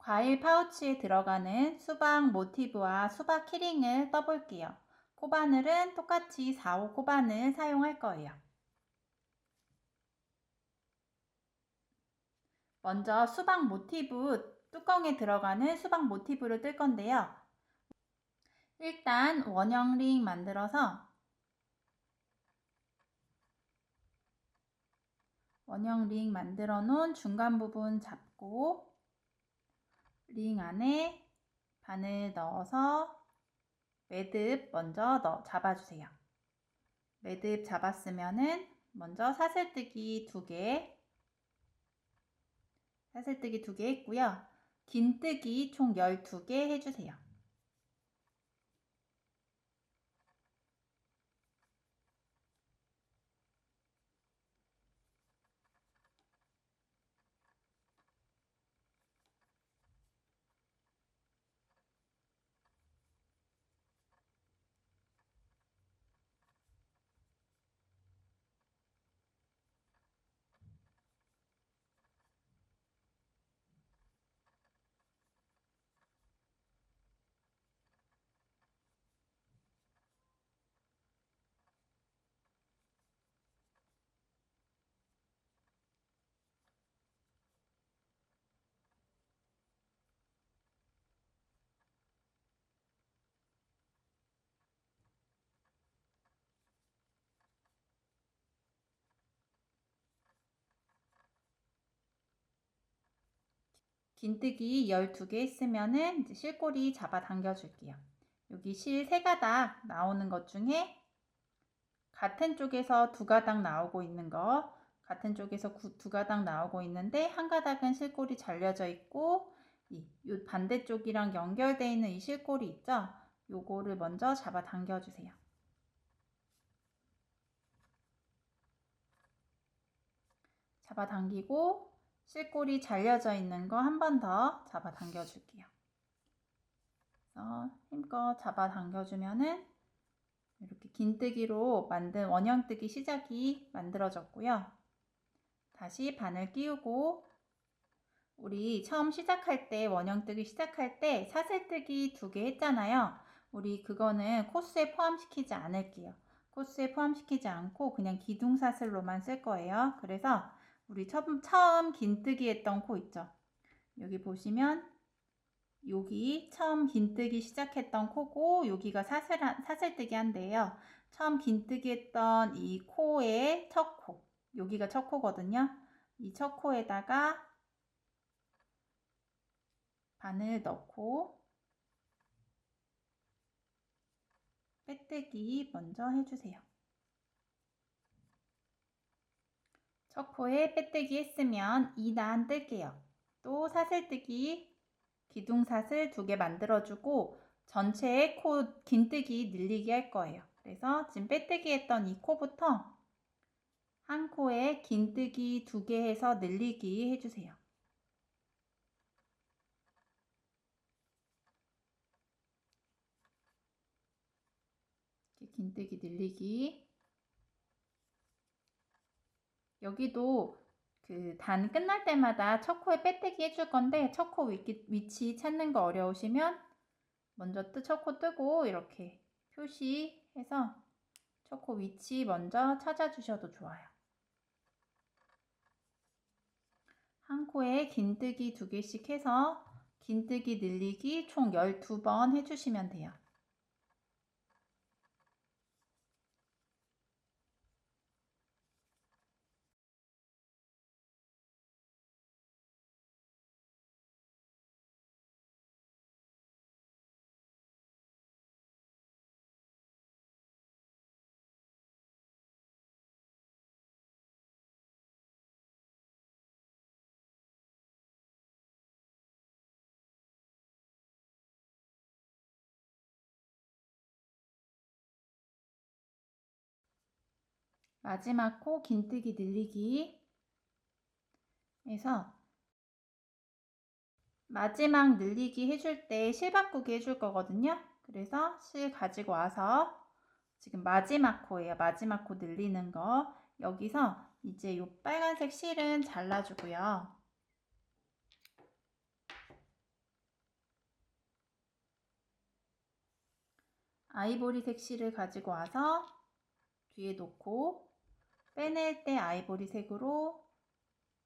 과일 파우치에 들어가는 수박 모티브와 수박 키링을 떠볼게요. 코바늘은 똑같이 4호 코바늘 사용할 거예요. 먼저 수박 모티브 뚜껑에 들어가는 수박 모티브를 뜰 건데요. 일단 원형 링 만들어서 원형 링 만들어 놓은 중간 부분 잡고 링 안에 바늘 넣어서 매듭 먼저 잡아주세요. 매듭 잡았으면은 먼저 사슬뜨기 2개 했고요. 긴뜨기 총 12개 해주세요. 긴뜨기 12개 했으면은 이제 실꼬리 잡아 당겨 줄게요. 여기 실 3가닥 나오는 것 중에 같은 쪽에서 2가닥 나오고 있는 거, 같은 쪽에서 2가닥 나오고 있는데 한 가닥은 실꼬리 잘려져 있고 이 반대쪽이랑 연결되어 있는 이 실꼬리 있죠? 요거를 먼저 잡아 당겨 주세요. 잡아 당기고 실꼬리 잘려져 있는 거 한 번 더 잡아 당겨 줄게요. 그래서 힘껏 잡아 당겨 주면은 이렇게 긴뜨기로 만든 원형뜨기 시작이 만들어졌고요. 다시 바늘 끼우고 우리 처음 시작할 때 원형뜨기 시작할 때 사슬뜨기 2개 했잖아요. 우리 그거는 코스에 포함시키지 않을게요. 코스에 포함시키지 않고 그냥 기둥사슬로만 쓸 거예요. 그래서 우리 처음 긴뜨기 했던 코 있죠. 여기 보시면 여기 처음 긴뜨기 시작했던 코고 여기가 사슬뜨기 한대요. 처음 긴뜨기 했던 이 코의 첫 코, 여기가 첫 코거든요. 이 첫 코에다가 바늘 넣고 빼뜨기 먼저 해주세요. 첫 코에 빼뜨기 했으면 2단 뜰게요. 또 사슬뜨기 기둥사슬 2개 만들어주고 전체의 코 긴뜨기 늘리기 할 거예요. 그래서 지금 빼뜨기 했던 이 코부터 한 코에 긴뜨기 2개 해서 늘리기 해주세요. 이렇게 긴뜨기 늘리기. 여기도 그 단 끝날 때마다 첫 코에 빼뜨기 해줄 건데 첫 코 위치 찾는 거 어려우시면 먼저 첫 코 뜨고 이렇게 표시해서 첫 코 위치 먼저 찾아주셔도 좋아요. 한 코에 긴뜨기 2개씩 해서 긴뜨기 늘리기 총 12번 해주시면 돼요. 마지막 코 긴뜨기 늘리기 해서 마지막 늘리기 해줄 때 실 바꾸기 해줄 거거든요. 그래서 실 가지고 와서 지금 마지막 코예요. 마지막 코 늘리는 거. 여기서 이제 요 빨간색 실은 잘라주고요. 아이보리색 실을 가지고 와서 뒤에 놓고 빼낼 때 아이보리색으로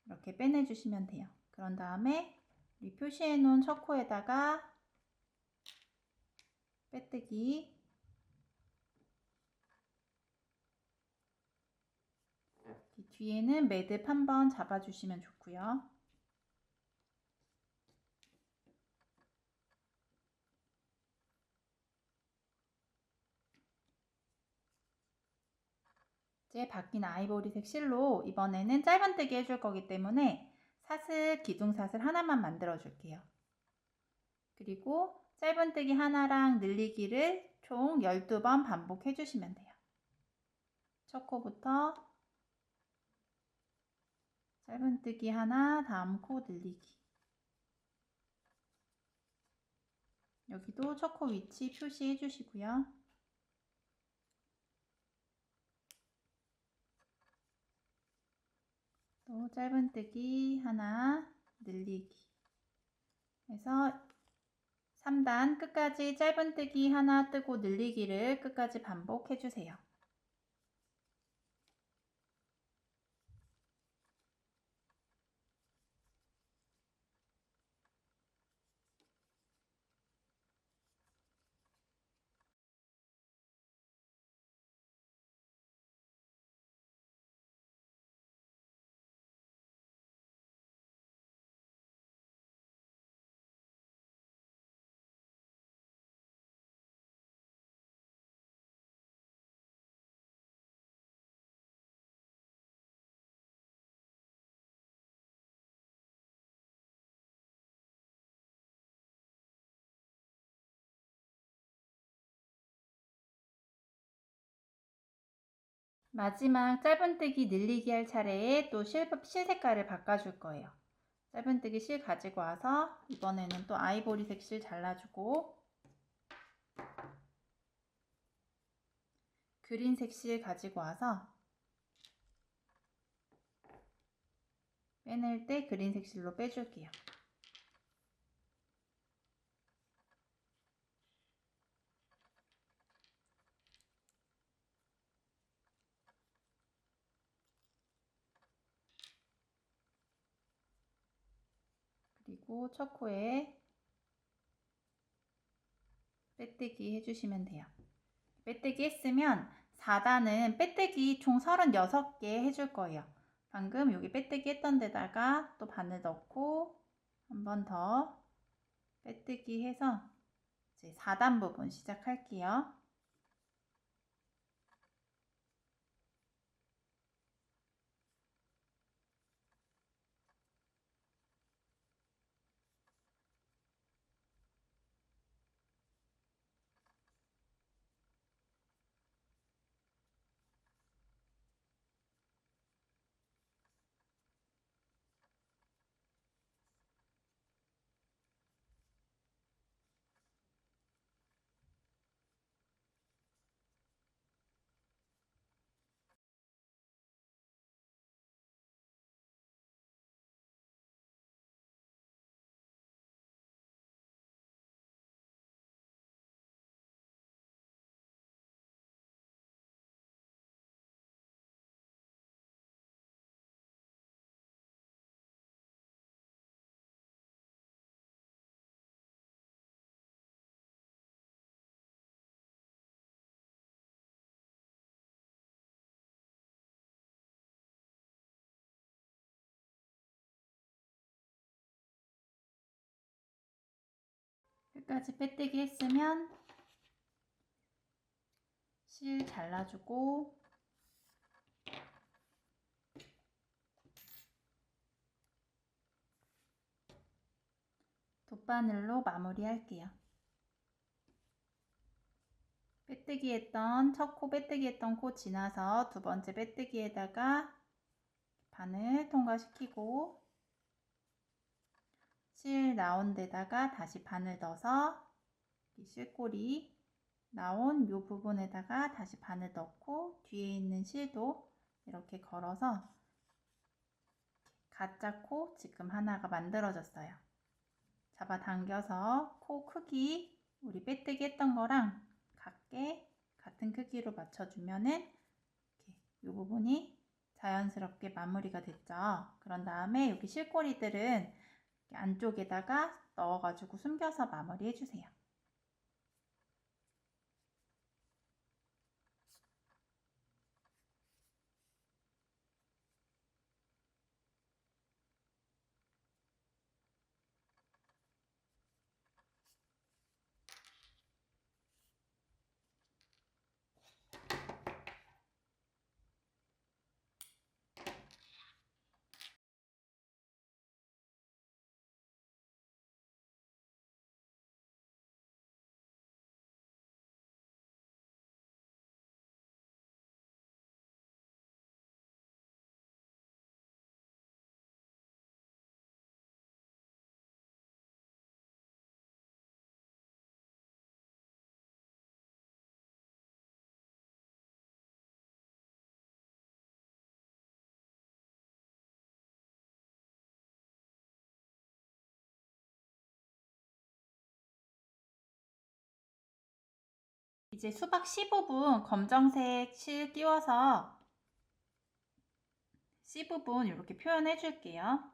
이렇게 빼내주시면 돼요. 그런 다음에 우리 표시해 놓은 척코에다가 빼뜨기, 뒤에는 매듭 한번 잡아주시면 좋고요. 이제 바뀐 아이보리색 실로 이번에는 짧은뜨기 해줄 거기 때문에 사슬, 기둥사슬 하나만 만들어 줄게요. 그리고 짧은뜨기 하나랑 늘리기를 총 12번 반복해 주시면 돼요. 첫 코부터 짧은뜨기 하나, 다음 코 늘리기. 여기도 첫 코 위치 표시해 주시고요. 또 짧은뜨기 하나, 늘리기 해서 3단 끝까지 짧은뜨기 하나 뜨고 늘리기를 끝까지 반복해 주세요. 마지막 짧은뜨기 늘리기 할 차례에 또 실 색깔을 바꿔줄 거예요. 짧은뜨기 실 가지고 와서 이번에는 또 아이보리색 실 잘라주고 그린색 실 가지고 와서 빼낼 때 그린색 실로 빼줄게요. 그리고 첫 코에 빼뜨기 해주시면 돼요. 빼뜨기 했으면 4단은 빼뜨기 총 36개 해줄 거예요. 방금 여기 빼뜨기 했던 데다가 또 바늘 넣고 한 번 더 빼뜨기 해서 이제 4단 부분 시작할게요. 끝까지 빼뜨기 했으면 실 잘라주고 돗바늘로 마무리할게요. 빼뜨기 했던 첫 코 빼뜨기 했던 코 지나서 두 번째 빼뜨기에다가 바늘 통과시키고 실 나온 데다가 다시 바늘 넣어서 실꼬리 나온 이 부분에다가 다시 바늘 넣고 뒤에 있는 실도 이렇게 걸어서 가짜 코 지금 하나가 만들어졌어요. 잡아당겨서 코 크기 우리 빼뜨기 했던 거랑 자연스럽게 같은 크기로 맞춰주면은 이렇게 이 부분이 자연스럽게 마무리가 됐죠. 그런 다음에 여기 실꼬리들은 안쪽에다가 넣어가지고 숨겨서 마무리 해주세요. 이제 수박 15분 검정색 실 끼워서 C 부분 이렇게 표현해 줄게요.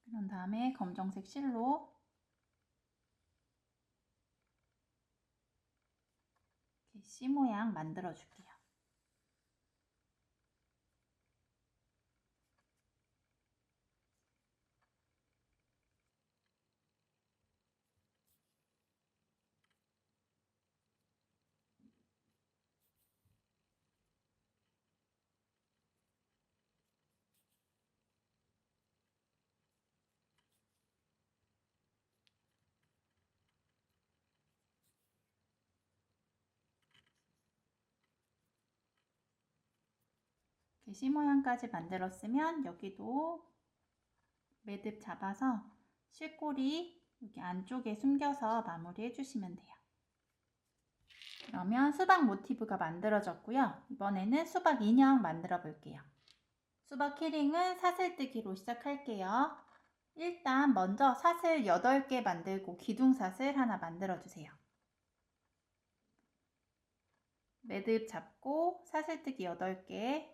그런 다음에 검정색 실로 이렇게 C 모양 만들어 줄게요. 이렇게 C 모양까지 만들었으면 여기도 매듭 잡아서 실꼬리 여기 안쪽에 숨겨서 마무리 해주시면 돼요. 그러면 수박 모티브가 만들어졌고요. 이번에는 수박 인형 만들어 볼게요. 수박 키링은 사슬뜨기로 시작할게요. 일단 먼저 사슬 8개 만들고 기둥사슬 하나 만들어 주세요. 매듭 잡고 사슬뜨기 8개,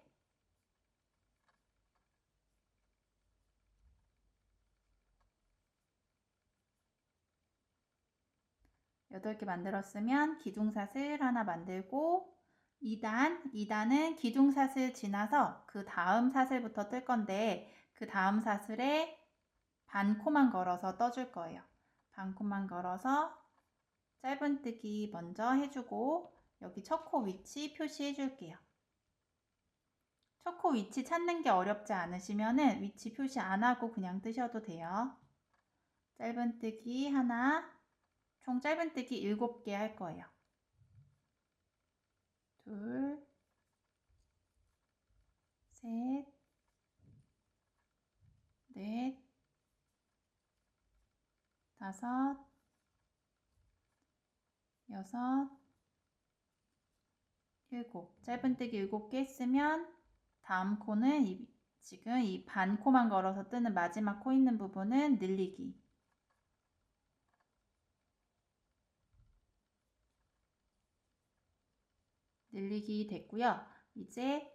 8개 만들었으면 기둥사슬 하나 만들고 2단은 기둥사슬 지나서 그 다음 사슬부터 뜰 건데 그 다음 사슬에 반코만 걸어서 떠줄 거예요. 반코만 걸어서 짧은뜨기 먼저 해주고 여기 첫 코 위치 표시해 줄게요. 첫 코 위치 찾는 게 어렵지 않으시면 위치 표시 안 하고 그냥 뜨셔도 돼요. 짧은뜨기 하나, 총 짧은뜨기 7개 할 거예요. 둘, 셋, 넷, 다섯, 여섯, 일곱. 짧은뜨기 7개 했으면 다음 코는 지금 이 반 코만 걸어서 뜨는 마지막 코 있는 부분은 늘리기. 늘리기 됐고요. 이제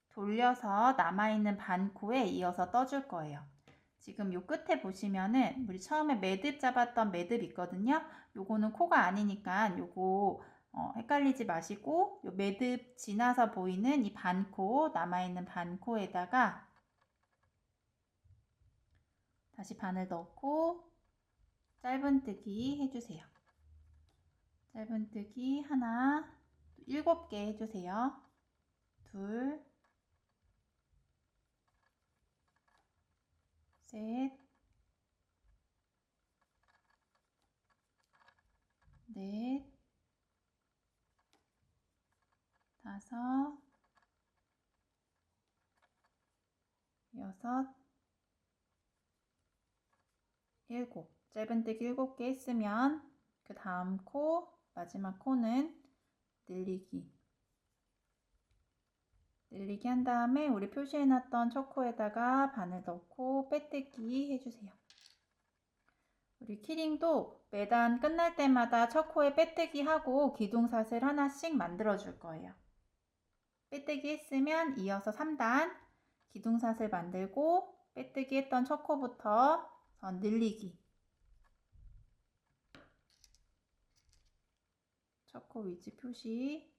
돌려서 남아있는 반 코에 이어서 떠줄 거예요. 지금 요 끝에 보시면은 우리 처음에 매듭 잡았던 매듭 있거든요. 요거는 코가 아니니까 요거 헷갈리지 마시고 요 매듭 지나서 보이는 이 반코, 남아있는 반코에다가 다시 바늘 넣고 짧은뜨기 해주세요. 짧은뜨기 하나, 7개 해주세요. 둘, 셋, 넷, 다섯, 여섯, 일곱. 짧은뜨기 7개 했으면 그 다음 코, 마지막 코는 늘리기. 늘리기 한 다음에 우리 표시해놨던 초코에다가 바늘 넣고 빼뜨기 해주세요. 우리 키링도 매단 끝날 때마다 초코에 빼뜨기 하고 기둥사슬 하나씩 만들어 줄 거예요. 빼뜨기 했으면 이어서 3단 기둥사슬 만들고 빼뜨기 했던 초코부터 선 늘리기. 초코 위치 표시.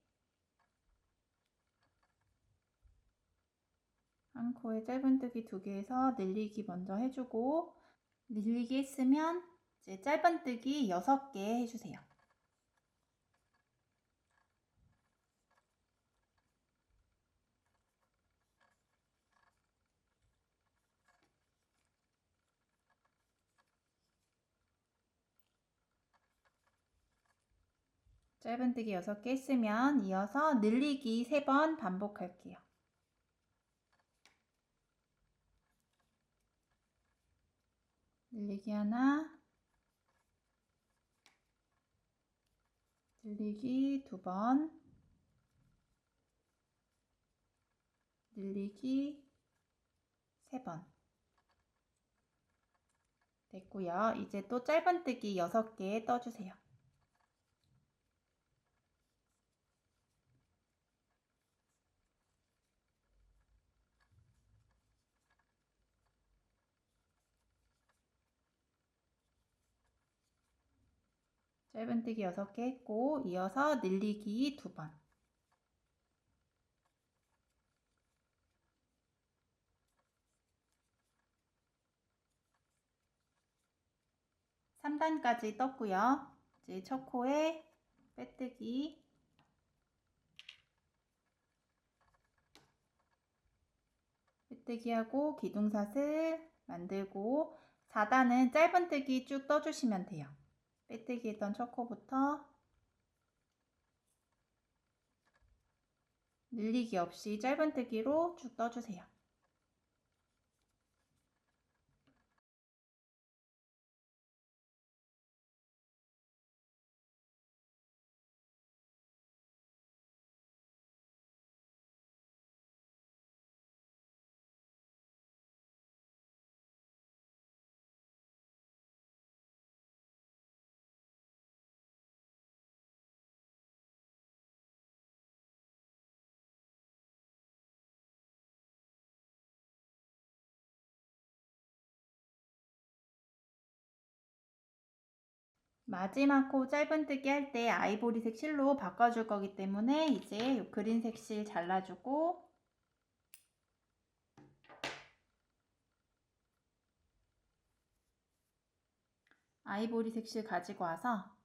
한 코에 짧은뜨기 2개에서 늘리기 먼저 해주고 늘리기 했으면 이제 짧은뜨기 6개 해주세요. 짧은뜨기 6개 했으면 이어서 늘리기 3번 반복할게요. 늘리기 하나, 늘리기 2번, 늘리기 3번. 됐고요. 이제 또 짧은뜨기 6개 떠주세요. 짧은뜨기 6개 했고 이어서 늘리기 2번. (3단까지) 떴고요. 이제 첫 코에 빼뜨기, 빼뜨기하고 기둥사슬 만들고 4단은 짧은뜨기 쭉 떠주시면 돼요. 빼뜨기 했던 첫 코부터 늘리기 없이 짧은뜨기로 쭉 떠주세요. 마지막 코 짧은뜨기 할 때 아이보리색 실로 바꿔줄 거기 때문에 이제 요 그린색 실 잘라주고 아이보리색 실 가지고 와서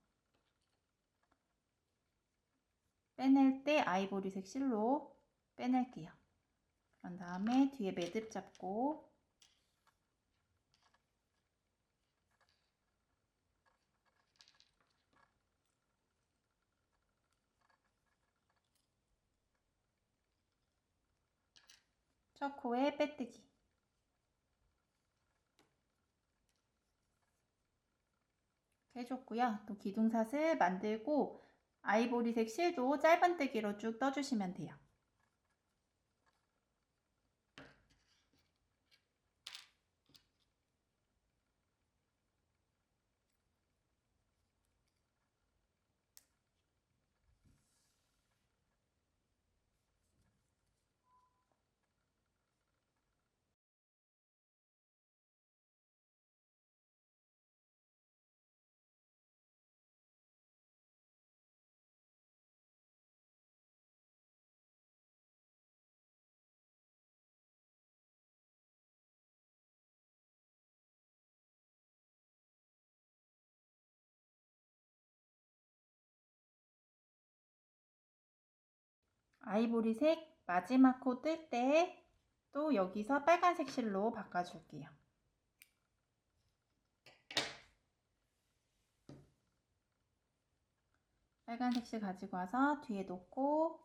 빼낼 때 아이보리색 실로 빼낼게요. 그런 다음에 뒤에 매듭 잡고 첫 코에 빼뜨기. 해줬고요. 또 기둥사슬 만들고 아이보리색 실도 짧은뜨기로 쭉 떠주시면 돼요. 아이보리색 마지막 코 뜰 때 또 여기서 빨간색 실로 바꿔줄게요. 빨간색 실 가지고 와서 뒤에 놓고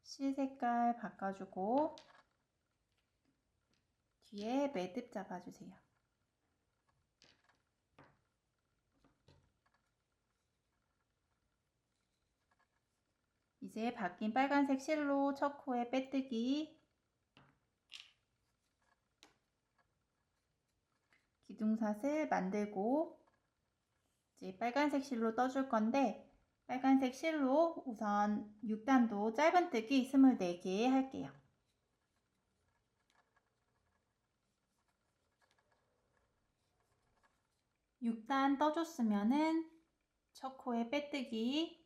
실 색깔 바꿔주고 뒤에 매듭 잡아주세요. 이제 바뀐 빨간색 실로 첫 코에 빼뜨기, 기둥사슬 만들고 이제 빨간색 실로 떠줄 건데 빨간색 실로 우선 6단도 짧은뜨기 24개 할게요. 6단 떠줬으면은 첫 코에 빼뜨기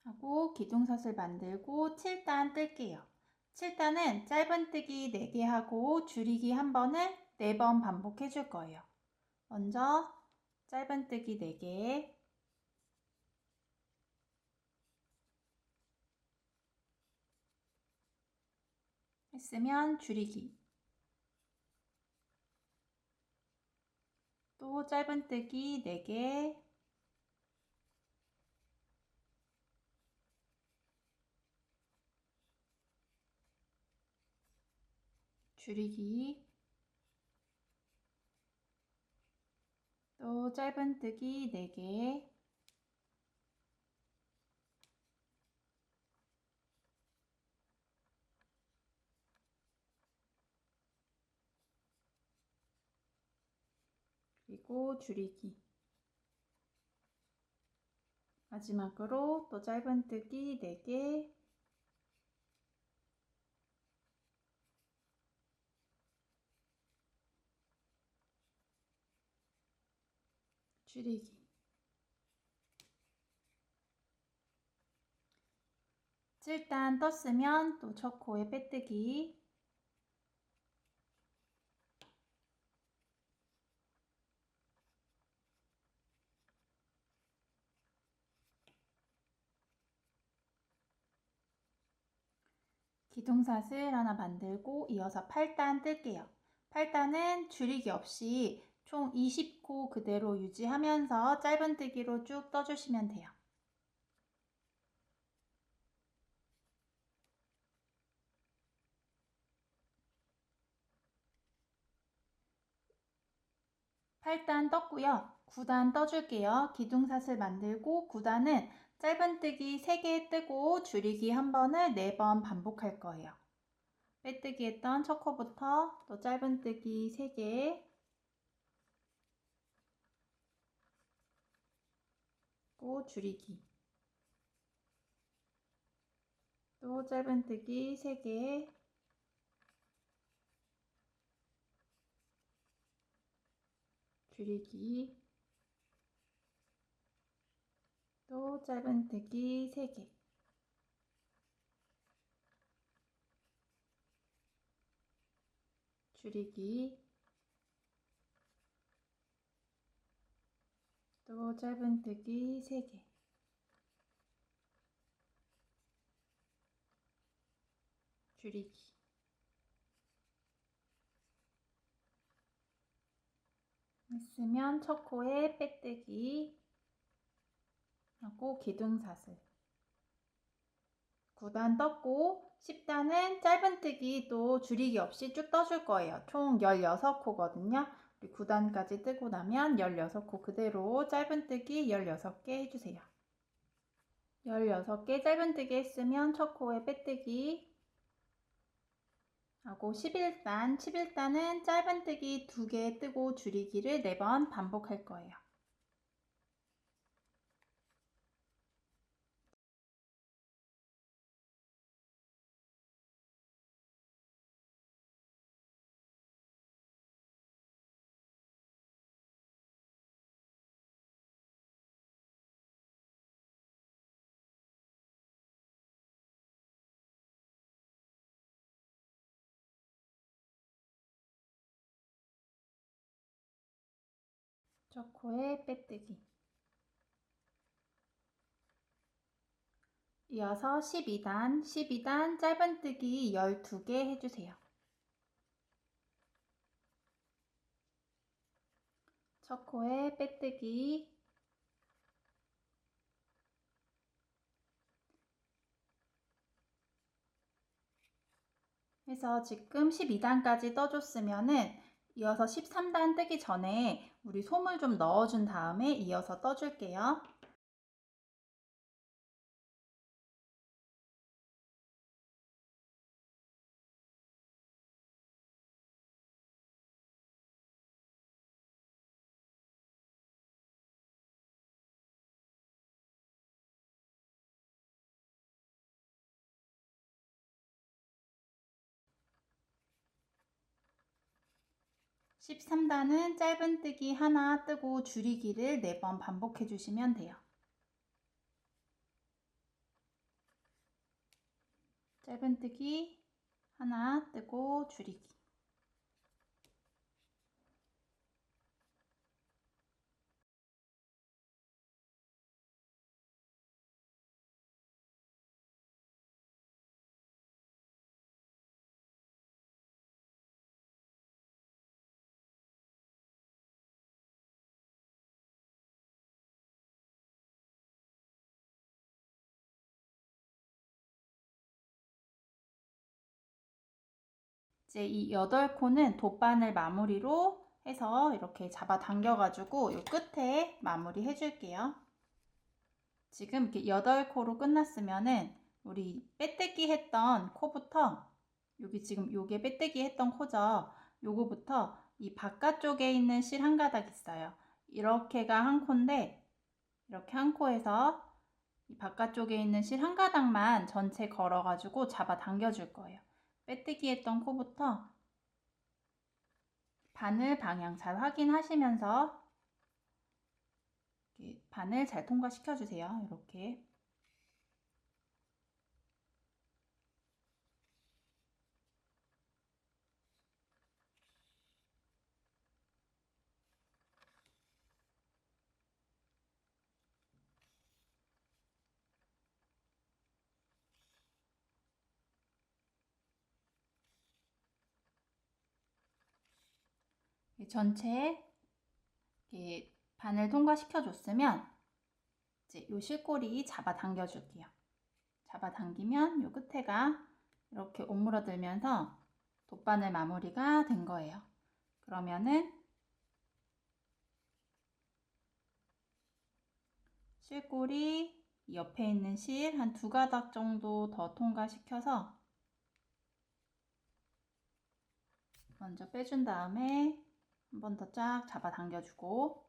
하고 기둥사슬 만들고 7단 뜰게요. 7단은 짧은뜨기 4개 하고 줄이기 1번을 4번 반복해 줄 거예요. 먼저 짧은뜨기 4개, 했으면 줄이기, 또 짧은뜨기 4개, 줄이기, 또 짧은뜨기 4개, 그리고 줄이기, 마지막으로 또 짧은뜨기 4개, 줄이기. 일단 떴으면 또 첫 코에 빼뜨기, 기둥사슬 하나 만들고 이어서 8단 뜰게요. 8단은 줄이기 없이 총 20코 그대로 유지하면서 짧은뜨기로 쭉 떠주시면 돼요. 8단 떴고요. 9단 떠줄게요. 기둥사슬 만들고 9단은 짧은뜨기 3개 뜨고 줄이기 1번을 4번 반복할 거예요. 빼뜨기 했던 첫 코부터 또 짧은뜨기 3개, 또 줄이기, 또 짧은뜨기 3개, 줄이기, 또 짧은뜨기 3개, 줄이기, 또 짧은뜨기 3개, 줄이기. 했으면 첫 코에 빼뜨기 하고 기둥사슬. 9단 떴고 10단은 짧은뜨기 또 줄이기 없이 쭉 떠줄 거예요. 총 16코거든요. 우리 9단까지 뜨고 나면 16코 그대로 짧은뜨기 16개 해주세요. 16개 짧은뜨기 했으면 첫 코에 빼뜨기 하고 11단은 짧은뜨기 2개 뜨고 줄이기를 4번 반복할 거예요. 첫 코에 빼뜨기. 이어서 12단 짧은뜨기 12개 해주세요. 첫 코에 빼뜨기, 해서 지금 12단까지 떠줬으면은 이어서 13단 뜨기 전에 우리 솜을 좀 넣어준 다음에 이어서 떠줄게요. (13단은) 짧은뜨기 하나 뜨고 줄이기를 4번 반복해 주시면 돼요. 짧은뜨기 하나 뜨고 줄이기. 이제 이 8코는 돗바늘 마무리로 해서 이렇게 잡아 당겨가지고 이 끝에 마무리 해줄게요. 지금 이렇게 8코로 끝났으면은 우리 빼뜨기 했던 코부터 여기 지금 요게 빼뜨기 했던 코죠. 요거부터 이 바깥쪽에 있는 실 한 가닥 있어요. 이렇게가 한 코인데 이렇게 한 코에서 이 바깥쪽에 있는 실 한 가닥만 전체 걸어가지고 잡아 당겨줄 거예요. 빼뜨기 했던 코부터 바늘 방향 잘 확인하시면서 바늘 잘 통과시켜 주세요. 이렇게. 전체 이렇게 바늘 통과시켜 줬으면 이제 요 실꼬리 잡아 당겨 줄게요. 잡아 당기면 요 끝에가 이렇게 오므러들면서 돗바늘 마무리가 된 거예요. 그러면은 실꼬리 옆에 있는 실 한 2가닥 정도 더 통과시켜서 먼저 빼준 다음에 한 번 더 쫙 잡아 당겨주고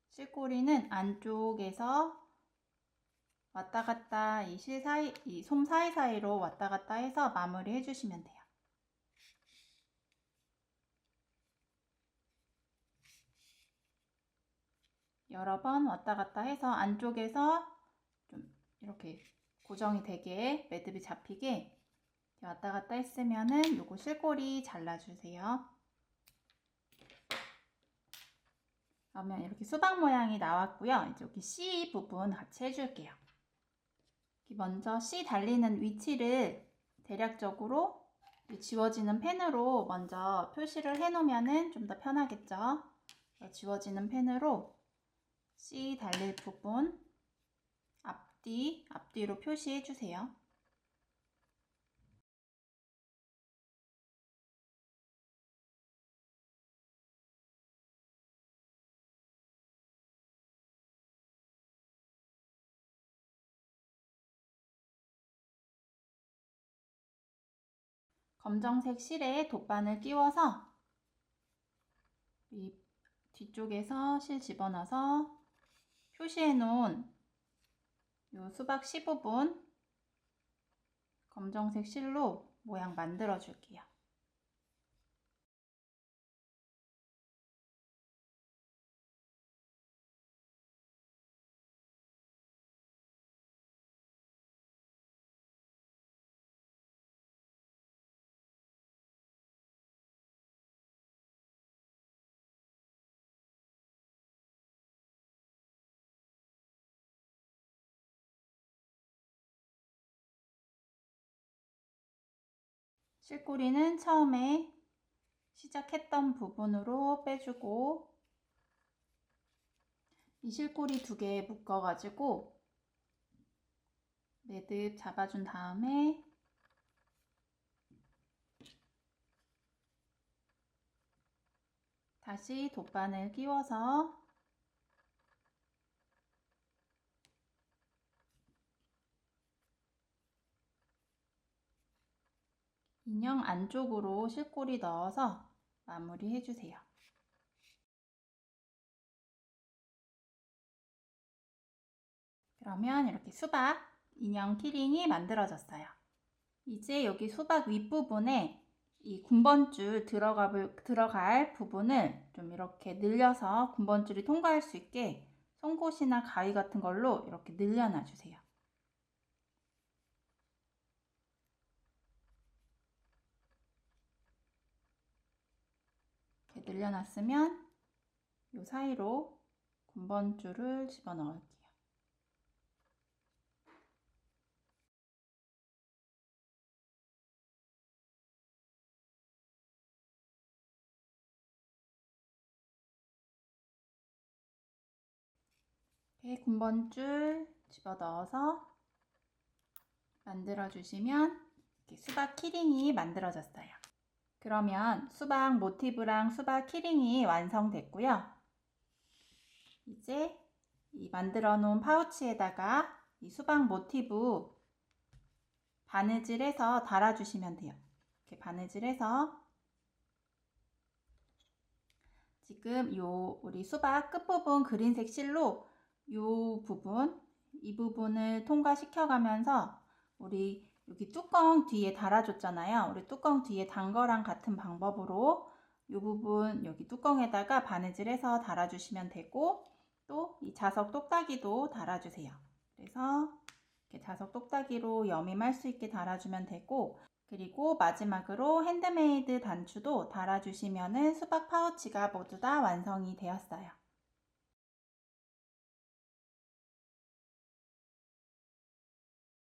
실꼬리는 안쪽에서 왔다 갔다 이 실 사이, 이 솜 사이사이로 왔다 갔다 해서 마무리 해주시면 돼요. 여러 번 왔다 갔다 해서 안쪽에서 좀 이렇게 고정이 되게 매듭이 잡히게 왔다 갔다 했으면은 요거 실꼬리 잘라주세요. 그러면 이렇게 수박 모양이 나왔고요. 이제 여기 C 부분 같이 해줄게요. 먼저 C 달리는 위치를 대략적으로 지워지는 펜으로 먼저 표시를 해 놓으면 좀 더 편하겠죠. 지워지는 펜으로 C 달릴 부분 앞뒤로 표시해 주세요. 검정색 실에 돗바늘 끼워서 이 뒤쪽에서 실 집어넣어서 표시해 놓은 이 수박 C 부분 검정색 실로 모양 만들어 줄게요. 실꼬리는 처음에 시작했던 부분으로 빼주고 이 실꼬리 2개 묶어가지고 매듭 잡아준 다음에 다시 돗바늘 끼워서 인형 안쪽으로 실꼬리 넣어서 마무리 해주세요. 그러면 이렇게 수박 인형 키링이 만들어졌어요. 이제 여기 수박 윗부분에 이 군번줄 들어갈 부분을 좀 이렇게 늘려서 군번줄이 통과할 수 있게 송곳이나 가위 같은 걸로 이렇게 늘려놔 주세요. 이렇게 늘려놨으면 이 사이로 군번줄을 집어넣을게요. 이렇게 군번줄 집어넣어서 만들어주시면 이렇게 수박 키링이 만들어졌어요. 그러면 수박 모티브랑 수박 키링이 완성됐고요. 이제 이 만들어 놓은 파우치에다가 이 수박 모티브 바느질해서 달아주시면 돼요. 이렇게 바느질해서 지금 요 우리 수박 끝부분 그린색 실로 이 부분을 통과시켜 가면서 우리 여기 뚜껑 뒤에 달아줬잖아요. 우리 뚜껑 뒤에 단 거랑 같은 방법으로 이 부분 여기 뚜껑에다가 바느질해서 달아주시면 되고 또 이 자석 똑딱이도 달아주세요. 그래서 이렇게 자석 똑딱이로 여밈할 수 있게 달아주면 되고 그리고 마지막으로 핸드메이드 단추도 달아주시면 수박 파우치가 모두 다 완성이 되었어요.